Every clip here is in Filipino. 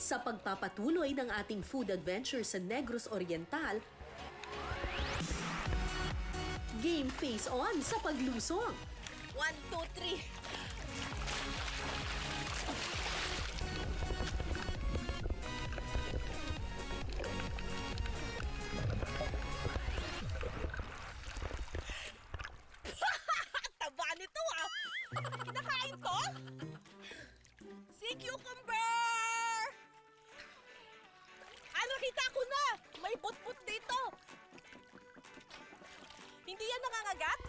Sa pagpapatuloy ng ating food adventure sa Negros Oriental, game face on sa paglusong. 1, 2, 3. Taba nito ah! Kinakain to? Sea cucumber! Nakita ko na! May put-put dito! Hindi yan nangangagat?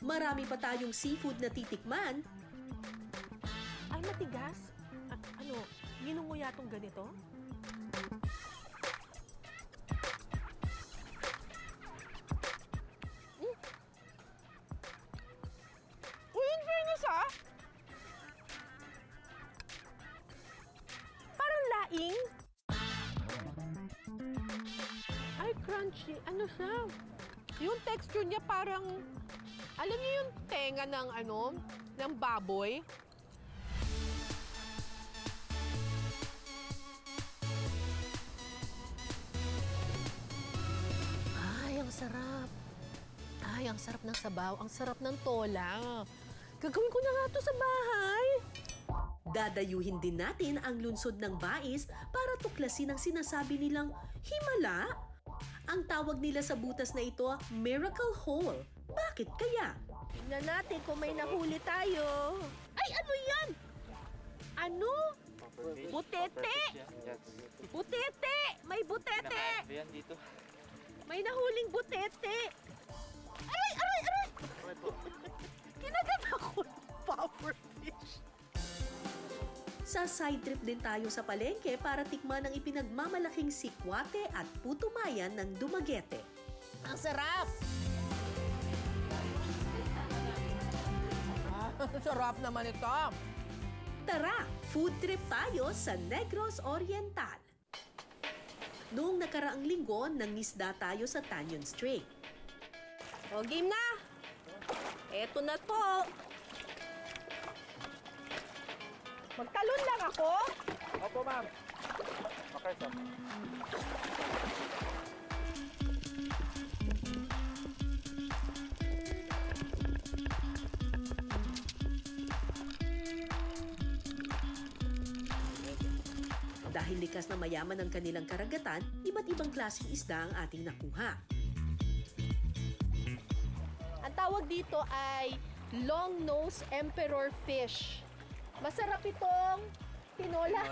Marami pa tayong seafood na titikman. Ay, matigas? Ginunguya tong ganito? Uy, in fairness ah! Parang laing. Ay, crunchy. Ano siya? Yung texture niya parang... Alam niyo yung tenga ng ng baboy? Ay, ang sarap. Ay, ang sarap ng sabaw. Ang sarap ng tola. Gagawin ko na nga to sa bahay. Dadayuhin din natin ang lungsod ng Bais para tuklasin ang sinasabi nilang himala. Ang tawag nila sa butas na ito, Miracle Hole. Bakit kaya? Tingnan natin kung may nahuli tayo. Ay, ano yan? Ano? Butete! Butete! May butete! May nahuling butete! Aray! Aray! Aray! Kinagat ako ng pufferfish. Sa side trip din tayo sa palengke para tikman ang ipinagmamalaking sikwate at putumayan ng Dumaguete. Ang sarap! Sarap naman ito. Tara, food trip tayo sa Negros Oriental. Noong nakaraang linggo, nangisda tayo sa Tanyon Strait. O, game na! Eto na po. Magtalon lang ako? Opo, ma'am. Okay, sir. Dahil likas na mayaman ang kanilang karagatan, iba't ibang klaseng isda ang ating nakuha. Ang tawag dito ay long-nose emperor fish. Masarap itong tinola.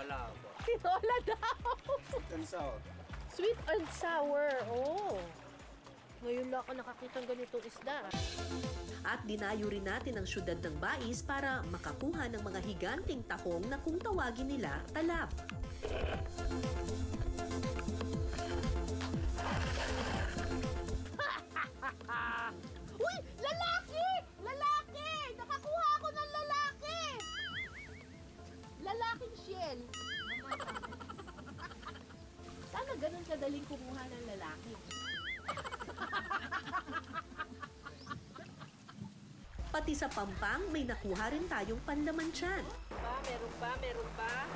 Tinola daw. Sweet and sour. Sweet and sour. Oh. Ngayon lang ako nakakita ng ganitong isda. At dinayo rin natin ang syudad ng Bais para makakuha ng mga higanting tahong na kung tawagin nila talab. Uy! Lalaki! Lalaki! Nakakuha ako ng lalaki! Lalaking shell. Sana ganun kadaling kumuha ng lalaki. Pati sa Pampang, may nakuha rin tayong panlamantiyan. Meron ba? Meron ba?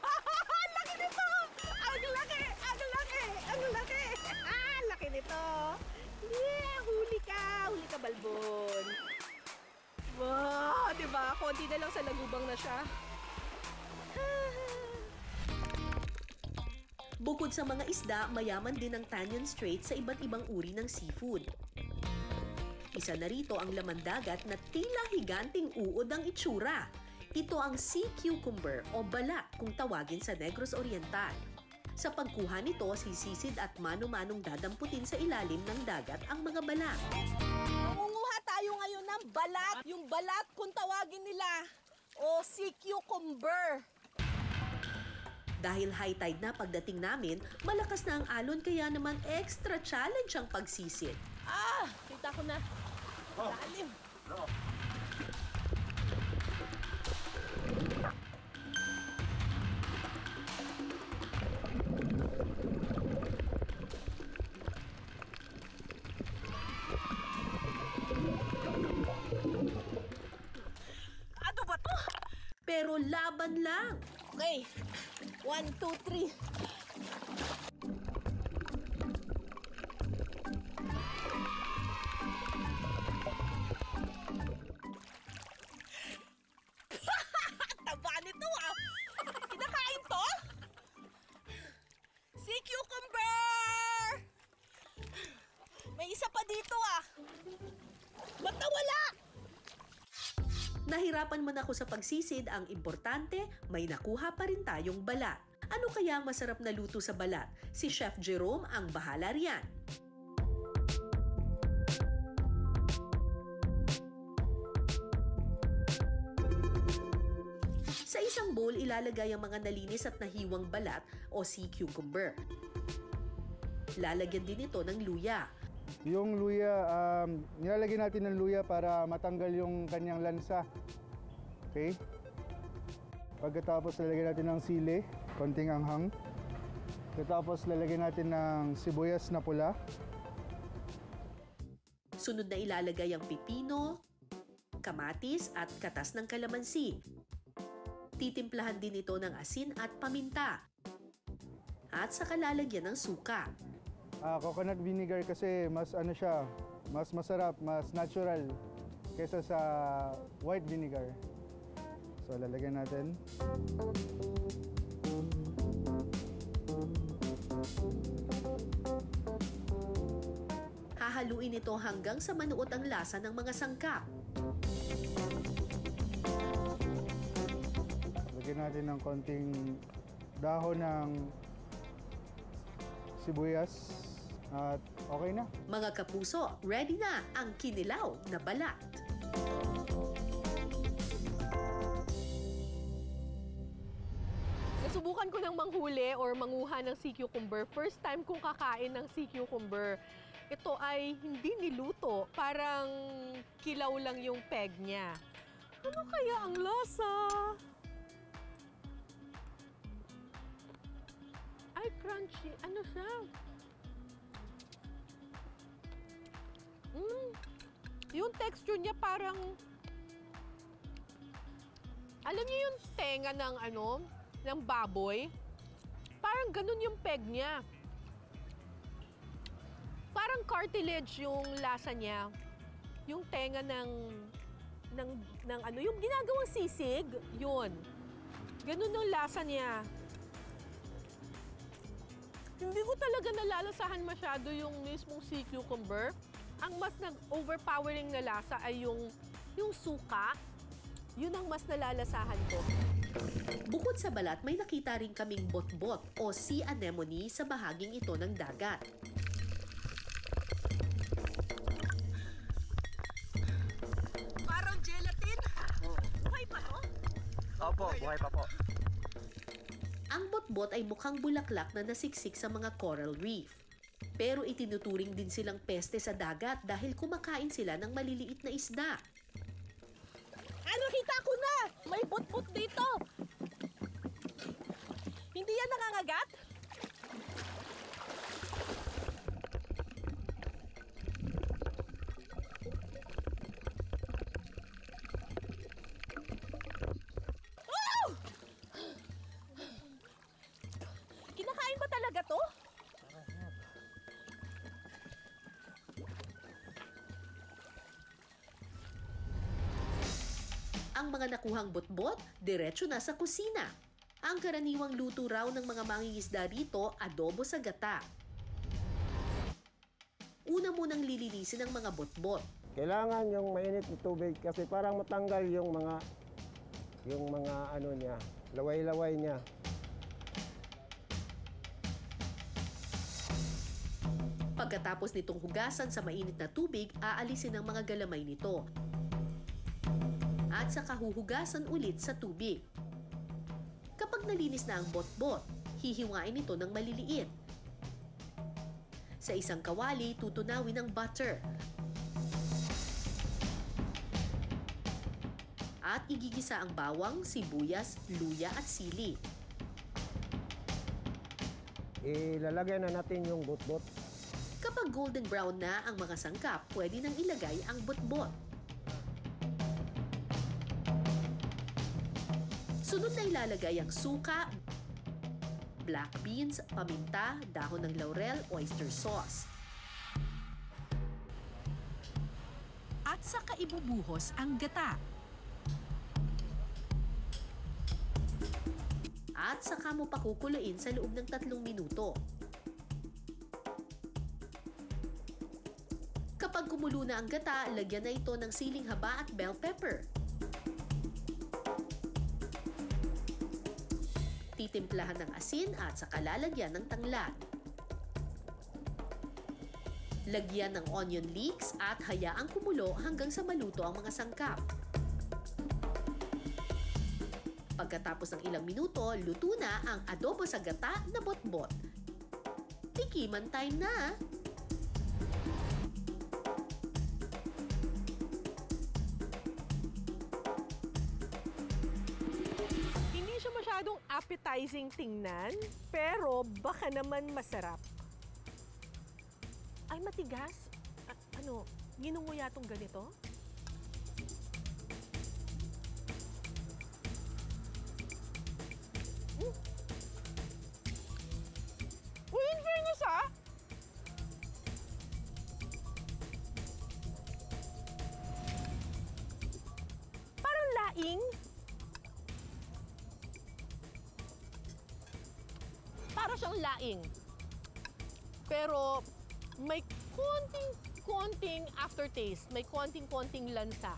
Ang laki nito! Ang laki! Ang laki! Ang laki! Laki nito! Yeah! Huli ka! Huli ka, Balbon! Wow! Diba? Konti na lang sa lagubang na siya. Bukod sa mga isda, mayaman din ang Tanyon Strait sa iba't ibang uri ng seafood. Isa na rito ang laman dagat na tila higanting uod ang itsura. Ito ang sea cucumber o balat kung tawagin sa Negros Oriental. Sa pagkuha nito, sisisid at mano-manong dadamputin sa ilalim ng dagat ang mga balat. Mangunguha tayo ngayon ng balat. Yung balat kung tawagin nila o sea cucumber. Dahil high tide na pagdating namin, malakas na ang alon kaya naman extra challenge ang pagsisid. Kita ko na. Lalim. Pero laban lang. Okay. 1, 2, 3. Taba nito ah! Kinakain to? Sea cucumber! May isa pa dito ah! Ba't nawala? Nahirapan man ako sa pagsisid, ang importante, may nakuha pa rin tayong balat. Ano kaya ang masarap na luto sa balat? Si Chef Jerome ang bahala riyan. Sa isang bowl, ilalagay ang mga nalinis at nahiwang balat o sea cucumber. Lalagyan din ito ng luya. Yung luya, nilalagyan natin ng luya para matanggal yung kanyang lansa. Okay? Pagkatapos lalagyan natin ng sili, konting anghang. Pagkatapos lalagyan natin ng sibuyas na pula. Sunod na ilalagay ang pipino, kamatis at katas ng kalamansi. Titimplahan din ito ng asin at paminta. At saka lalagyan ng suka. Coconut vinegar kasi mas ano siya, mas masarap, mas natural kaysa sa white vinegar. So lalagyan natin. Hahaluin ito hanggang sa manuot ang lasa ng mga sangkap. Lagyan natin ng konting dahon ng sibuyas. At okay na. Mga kapuso, ready na ang kinilaw na balat. Nasubukan ko ng manghuli or manguha ng sea cucumber. First time kong kakain ng sea cucumber. Ito ay hindi niluto. Parang kilaw lang yung peg niya. Ano kaya ang lasa? Ay, crunchy. Ano siya? Yung texture niya parang... Alam niyo yung tenga ng ng baboy? Parang ganun yung peg niya. Parang cartilage yung lasa niya. Yung tenga ng yung ginagawang sisig, yun. Ganun yung lasa niya. Hindi ko talaga nalalasahan masyado yung mismong sea cucumber. Ang mas nag-overpowering na lasa ay yung suka. Yun ang mas nalalasahan ko. Bukod sa balat, may nakita rin kaming botbot o sea anemone sa bahaging ito ng dagat. Parang gelatin? Buhay pa to? Opo, buhay pa po. Ang botbot ay mukhang bulaklak na nasiksik sa mga coral reef. Pero itinuturing din silang peste sa dagat dahil kumakain sila ng maliliit na isda. Nakita ko na! May put-put dito! Hindi yan nangangagat? Oh! Kinakain ba talaga to? Ang mga nakuhang botbot, diretso na sa kusina. Ang karaniwang luto raw ng mga mangingisda rito, adobo sa gata. Una munang lilinisin ang mga botbot. Kailangan yung mainit na tubig kasi parang matanggal yung mga ano niya, laway-laway niya. Pagkatapos nitong hugasan sa mainit na tubig, aalisin ang mga galamay nito. At saka huhugasan ulit sa tubig. Kapag nalinis na ang botbot, hihiwain ito ng maliliit. Sa isang kawali, tutunawin ng butter. At igigisa ang bawang, sibuyas, luya at sili. Ilalagay na natin yung botbot. Kapag golden brown na ang mga sangkap, pwede nang ilagay ang botbot. Sunod na ilalagay ang suka, black beans, paminta, dahon ng laurel, oyster sauce. At saka ibubuhos ang gata. At saka mo pakukuluin sa loob ng 3 minuto. Kapag kumulo na ang gata, lagyan na ito ng siling haba at bell pepper. Titimplahan ng asin at saka lalagyan ng tanglad. Lagyan ng onion leeks at hayaang kumulo hanggang sa maluto ang mga sangkap. Pagkatapos ng ilang minuto, luto na ang adobo sa gata na bot-bot. Tikiman time na! Hindi siya masyadong appetizing tingnan, pero baka naman masarap. Ay, matigas? Ano, ginunguya tong ganito? Uy, in fairness parang laing. Para siyang laing. Pero may konting aftertaste, may konting lansa.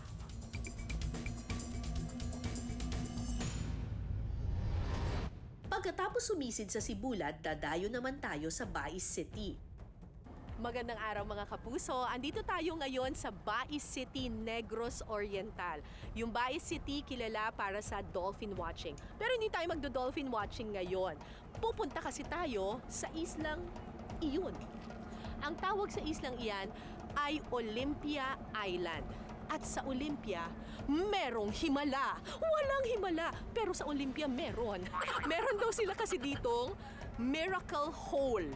Pagkatapos sumisid sa Sibulad, dadayo naman tayo sa Bais City. Magandang araw mga kapuso. Andito tayo ngayon sa Bais City, Negros Oriental. Yung Bais City kilala para sa dolphin watching. Pero hindi tayo magdo-dolphin watching ngayon. Pupunta kasi tayo sa islang iyon. Ang tawag sa islang iyan ay Olympia Island. At sa Olympia, merong himala. Walang himala, pero sa Olympia meron. Meron daw sila kasi ditong Miracle Hole.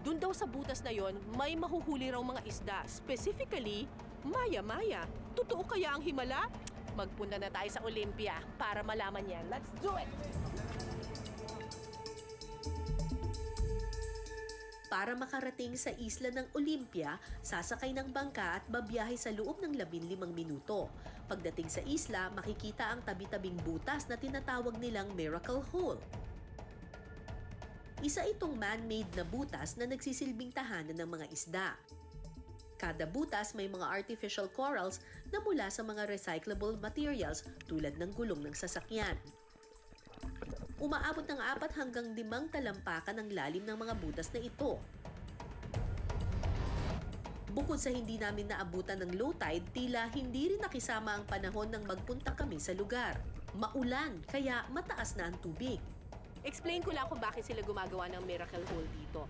Doon daw sa butas na yon, may mahuhuli raw mga isda. Specifically, maya-maya. Totoo kaya ang himala? Magpunta na tayo sa Olympia para malaman yan. Let's do it! Para makarating sa isla ng Olympia, sasakay ng bangka at babiyahe sa loob ng 15 minuto. Pagdating sa isla, makikita ang tabi-tabing butas na tinatawag nilang Miracle Hole. Isa itong man-made na butas na nagsisilbing tahanan ng mga isda. Kada butas may mga artificial corals na mula sa mga recyclable materials tulad ng gulong ng sasakyan. Umaabot ng 4 hanggang 5 talampakan ang lalim ng mga butas na ito. Bukod sa hindi namin naabutan ng low tide, tila hindi rin nakisama ang panahon nang magpunta kami sa lugar. Maulan, kaya mataas na ang tubig. Explain ko lang kung bakit sila gumagawa ng Miracle Hole dito.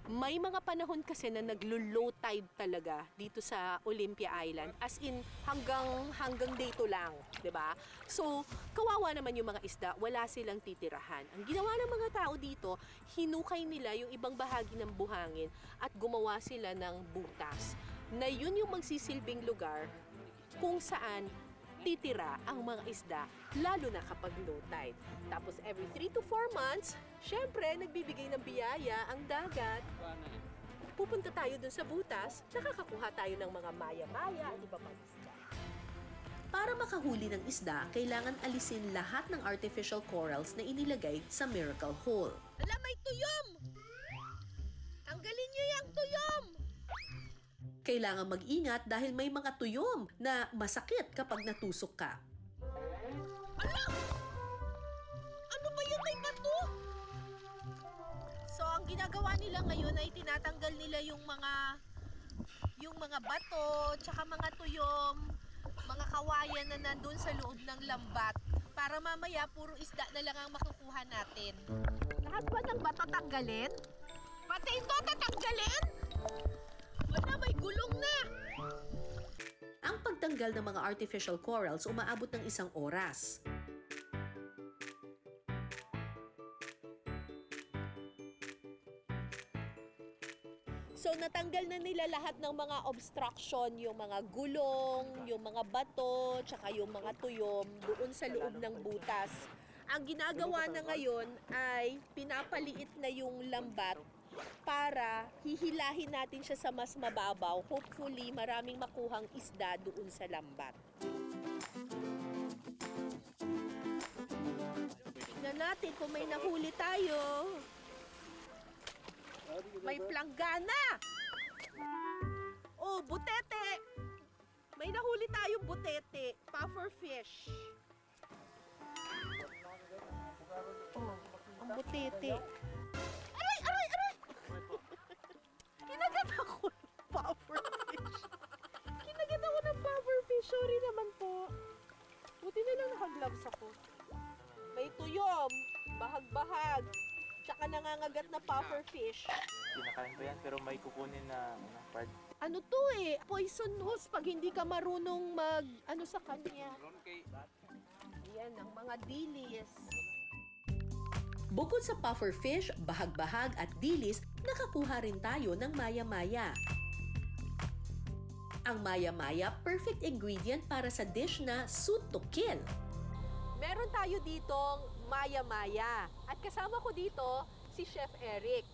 May mga panahon kasi na naglo-low tide talaga dito sa Olympia Island. As in, hanggang dito lang, 'di ba? So, kawawa naman yung mga isda, wala silang titirahan. Ang ginawa ng mga tao dito, hinukay nila yung ibang bahagi ng buhangin at gumawa sila ng butas. Na yun yung magsisilbing lugar kung saan titira ang mga isda, lalo na kapag low tide. Tapos every 3 to 4 months, syempre, nagbibigay ng biyaya ang dagat. Pupunta tayo dun sa butas, nakakakuha tayo ng mga maya-maya at iba pang isda. Para makahuli ng isda, kailangan alisin lahat ng artificial corals na inilagay sa Miracle Hole. Ala, may tuyom! Tanggalin niyo yung tuyom! Kailangan mag-ingat dahil may mga tuyom na masakit kapag natusok ka. Ala! Ano ba yan? May bato? So, ang ginagawa nila ngayon ay tinatanggal nila yung mga bato, tsaka mga tuyom, mga kawayan na nandun sa loob ng lambat para mamaya puro isda na lang ang makukuha natin. Lahat ba ng bato tanggalin? Pati ito tatanggalin? Wala, may gulong na! Ang pagtanggal ng mga artificial corals umaabot ng 1 oras. So natanggal na nila lahat ng mga obstruction, yung mga gulong, yung mga bato, tsaka yung mga tuyom doon sa loob ng butas. Ang ginagawa na ngayon ay pinapaliit na yung lambat para hihilahin natin siya sa mas mababaw. Hopefully, maraming makuhang isda doon sa lambat. Tignan natin kung may nahuli tayo. May planggana! Oh, butete! May nahuli tayong butete. Puffer fish. Oh, ang butete. Aray! Aray! Aray! Kinagat ako ng puffer fish. Kinagat ako ng puffer fish. Sorry naman po. Buti na lang naka-gloves ako. May tuyom, bahag-bahag, tsaka nangangagat na puffer fish. Kinakain ko yan, pero may kukunin na part. Ano to eh? Poisonous pag hindi ka marunong ano sa kanya. Yan, ang mga dilis. Bukod sa puffer fish, bahag-bahag at dilis, nakakuha rin tayo ng maya-maya. Ang maya-maya, perfect ingredient para sa dish na suit to kill. Meron tayo ditong maya-maya. At kasama ko dito si Chef Eric.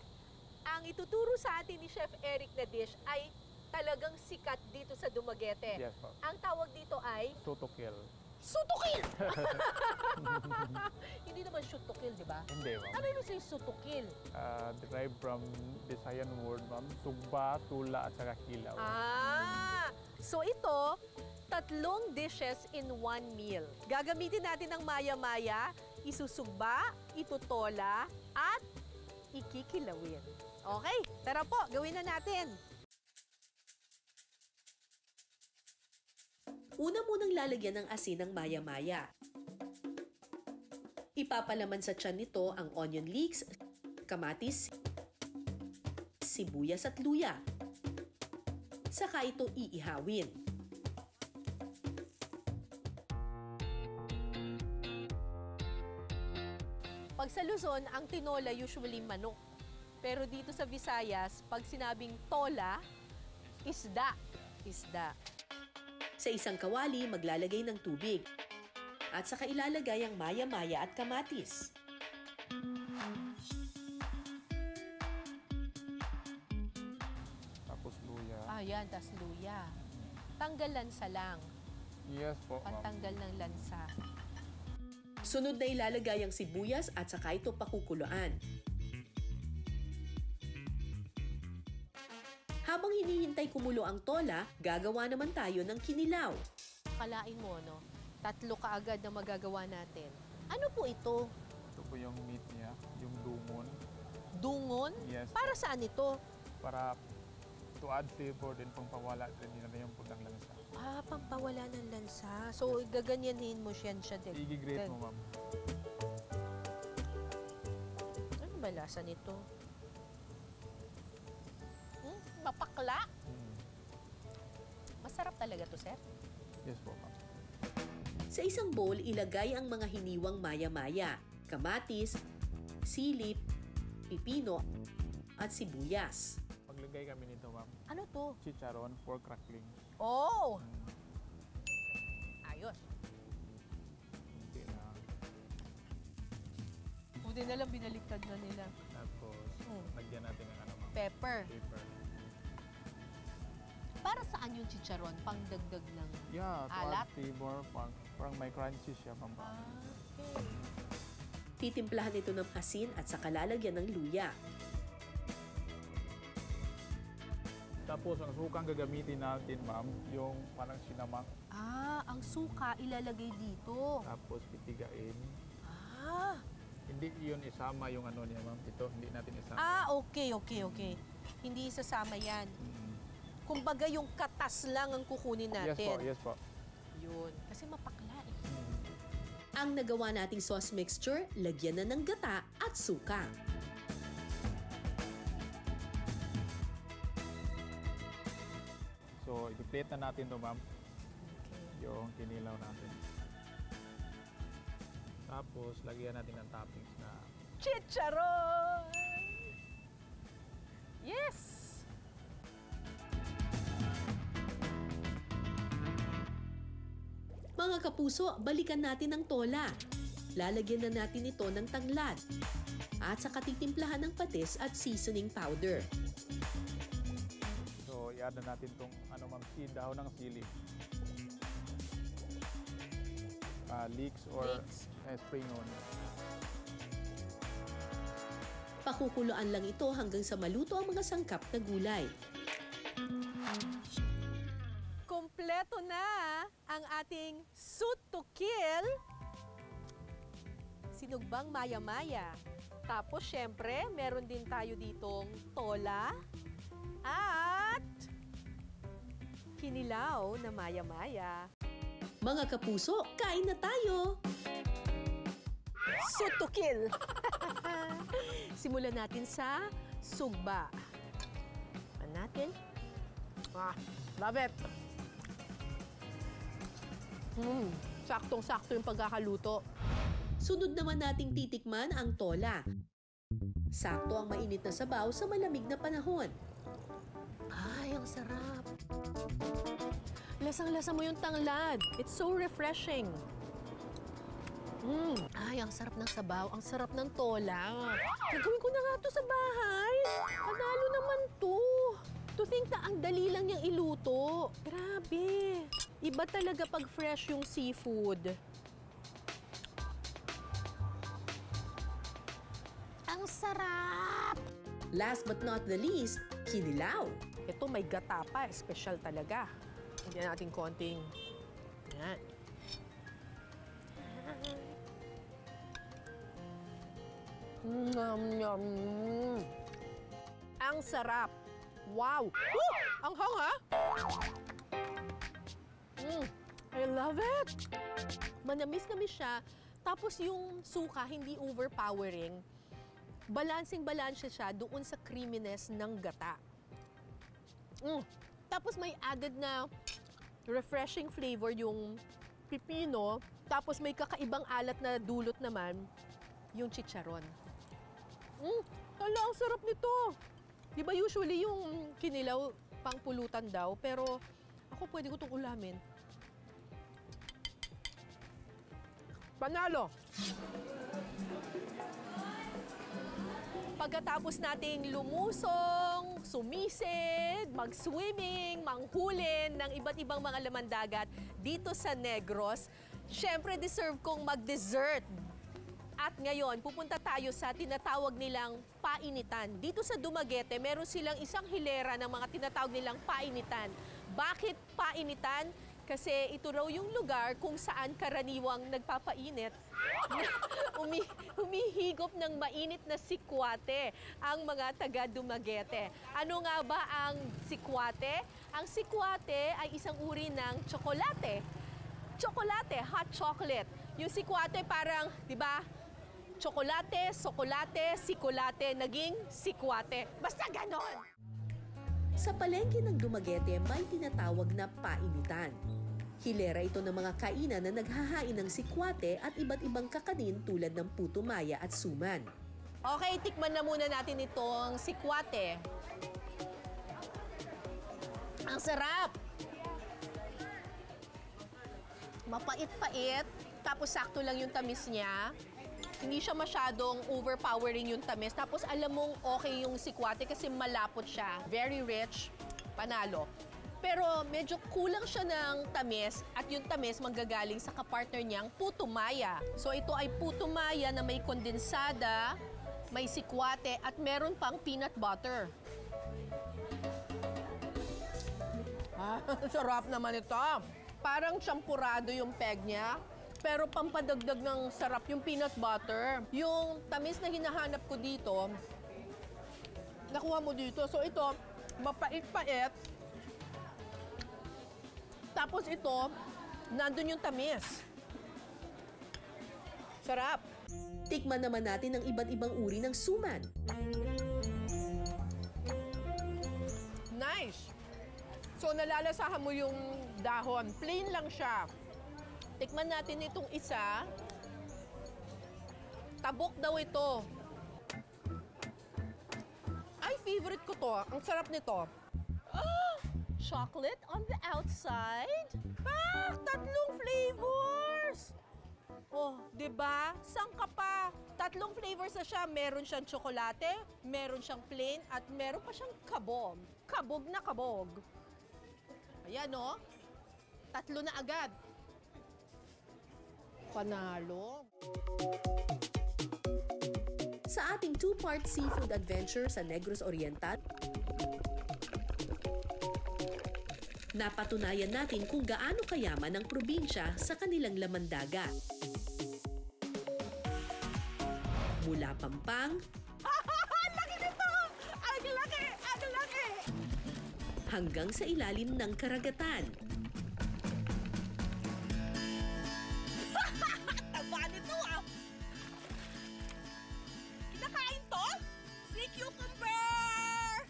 Ang ituturo sa atin ni Chef Eric na dish ay talagang sikat dito sa Dumaguete. Yes, po. Ang tawag dito ay Sotokil. sutukil! Hindi naman shoot to kill, di ba? Hindi, ma'am. Ano yung say sutukil? Derived from Visayan word, ma'am. Sugba, tula, at saka kilaw. So ito, 3 dishes in 1 meal. Gagamitin natin ang maya-maya, isusugba, itutola, at ikikilawin. Okay, tara po, gawin na natin. Una munang lalagyan ng asin ng maya-maya. Ipapalaman sa tiyan nito ang onion leeks, kamatis, sibuyas at luya. Saka ito iihawin. Pag sa Luzon, ang tinola usually manok. Pero dito sa Visayas, pag sinabing tola, isda. Isda. Sa isang kawali, maglalagay ng tubig. At saka ilalagay ang maya-maya at kamatis. Tapos luya. Yan, tas luya. Tanggal lansa lang. Yes po, ma'am. Pantanggal ng lansa. Sunod na ilalagay ang sibuyas at saka ito pakukuluan. Habang hinihintay kumulo ang tola, gagawa naman tayo ng kinilaw. Kalain mo, no? 3 kaagad na magagawa natin. Ano po ito? Ito po yung meat niya, yung dumon. Dungon? Yes. Para saan ito? Para to add flavor din pang pawala din na yung putang lansa. Pampawala ng lansa. So, gaganyanin mo siya din. I-grate mo, ma'am. Ano ba lasa nito? Mapakla? Masarap talaga to, sir. Yes po, ma'am. Sa isang bowl, ilagay ang mga hiniwang maya-maya, kamatis, silip, pipino, at sibuyas. Maglagay kami nito, ma'am. Ano to? Chicharon, pork crackling. Oh! Ayos. Hindi na. Buti na lang binaliktad na nila. Tapos, lagyan natin ng ano, ma'am. Pepper. Pepper. Para saan yung chicharon? Pangdagdag ng Yeah, to alat? add flavor, parang may crunchy siya, ma'am. Okay. Titimplahan ito ng asin at saka lalagyan ng luya. Tapos, ang sukang gagamitin natin, ma'am, yung parang sinamang. Ang suka ilalagay dito. Tapos, pitigain. Hindi yun isama yung ano niya, ma'am. Ito, hindi natin isama. Okay. Hindi isasama yan. Kumbaga yung katas lang ang kukunin natin. Yes po. Yun. Kasi mapakla eh. Ang nagawa nating sauce mixture, lagyan na ng gata at suka. So, i-plate na natin to, ma'am. Yung kinilaw natin. Tapos, lagyan natin ng toppings na Chicharon! Yes! Mga kapuso, balikan natin ang tola. Lalagyan na natin ito ng tanglad at saka titimplahan ng patis at seasoning powder. So, i-add na natin itong dahon ng sili. Leeks or spring onion. Pakukuluan lang ito hanggang sa maluto ang mga sangkap na gulay. Kompleto na ang ating Suit to Kill. Sinugbang maya-maya. Tapos, syempre, meron din tayo ditong tola at kinilaw na maya-maya. Mga kapuso, kain na tayo! Suit to Kill! Simulan natin sa sugba. Pan natin. Love it! Saktong-sakto yung pagkakaluto. Sunod naman nating titikman ang tola. Sakto ang mainit na sabaw sa malamig na panahon. Ay, ang sarap. Lasang-lasa mo yung tanglad. It's so refreshing. Ay, ang sarap ng sabaw. Ang sarap ng tola. Gagawin ko na nga to sa bahay. Panalo naman to. To think na ang dali lang niyang iluto. Grabe. Iba talaga pag fresh yung seafood. Ang sarap! Last but not the least, kinilaw. Ito may gata pa, special talaga. Hindi natin konting. Yan. Ang sarap. Wow! Woo! Ang hang ha? I love it! Manamis-namis siya. Tapos yung suka, hindi overpowering. Balancing-balanse siya doon sa creaminess ng gata. Tapos may added na refreshing flavor yung pipino. Tapos may kakaibang alat na dulot naman yung chicharon. Hala, ang sarap nito! Di ba usually yung kinilaw pang pulutan daw, pero ako pwede ko itong ulamin. Panalo! Pagkatapos nating lumusong, sumisid, mag-swimming, manghulin ng iba't ibang mga laman dagat dito sa Negros, syempre deserve kong mag-dessert. At ngayon, pupunta tayo sa tinatawag nilang painitan. Dito sa Dumaguete, meron silang isang hilera ng mga tinatawag nilang painitan. Bakit painitan? Kasi ito raw yung lugar kung saan karaniwang nagpapainit, humihigop ng mainit na sikwate ang mga taga Dumaguete. Ano nga ba ang sikwate? Ang sikwate ay isang uri ng tsokolate. Tsokolate, hot chocolate. Yung sikwate parang, di ba, tsokolate, sokolate, sikolate, naging sikwate. Basta ganon! Sa palengke ng Dumaguete, may tinatawag na painitan. Hilera ito ng mga kainan na naghahain ng sikwate at iba't ibang kakanin tulad ng puto maya at suman. Okay, tikman na muna natin itong sikwate. Ang sarap! Mapait-pait, tapos sakto lang yung tamis niya. Hindi siya masyadong overpowering yung tamis. Tapos alam mong okay yung sikwate kasi malapot siya. Very rich, panalo. Pero medyo kulang siya ng tamis at yung tamis manggagaling sa kapartner niyang puto maya. So ito ay puto maya na may kondensada, may sikwate at meron pang peanut butter. Sarap naman ito. Parang champurado yung peg niya. Pero pampadagdag ng sarap yung peanut butter. Yung tamis na hinahanap ko dito, nakuha mo dito. So ito, mapait-pait. Tapos ito, nandun yung tamis. Sarap. Tikman naman natin ang iba't ibang uri ng suman. Nice. So nalalasahan mo yung dahon. Plain lang siya. Tikman natin itong isa. Tabok daw ito. Ay, favorite ko to. Ang sarap nito. Chocolate on the outside. Tatlong flavors! Oh, 'di ba? Saan ka pa? 3 flavors na siya. Meron siyang tsokolate, meron siyang plain, at meron pa siyang kabog. Kabog na kabog. Ayan, oh. 3 na agad. Panalo. Sa ating 2-part seafood adventure sa Negros Oriental, napatunayan natin kung gaano kayaman ang probinsya sa kanilang laman dagat. Mula Pampang, Laki nito! Ang laki! Ang laki! hanggang sa ilalim ng karagatan. Taba nito, ah! Kinakain to? Si cucumber!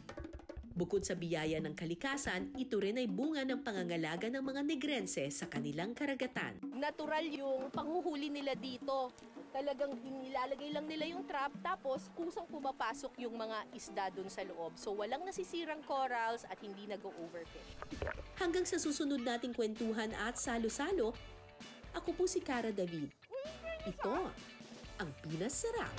Bukod sa biyaya ng kalikasan, ito rin ay bunga ng pangangalaga ng mga Negrense sa kanilang karagatan. Natural yung panghuhuli nila dito. Talagang nilalagay lang nila yung trap, tapos kusang pumapasok yung mga isda dun sa loob. So walang nasisirang corals at hindi nag-overfish. Hanggang sa susunod nating kwentuhan at salo-salo, ako po si Cara David. Ito ang Pinas Sarap.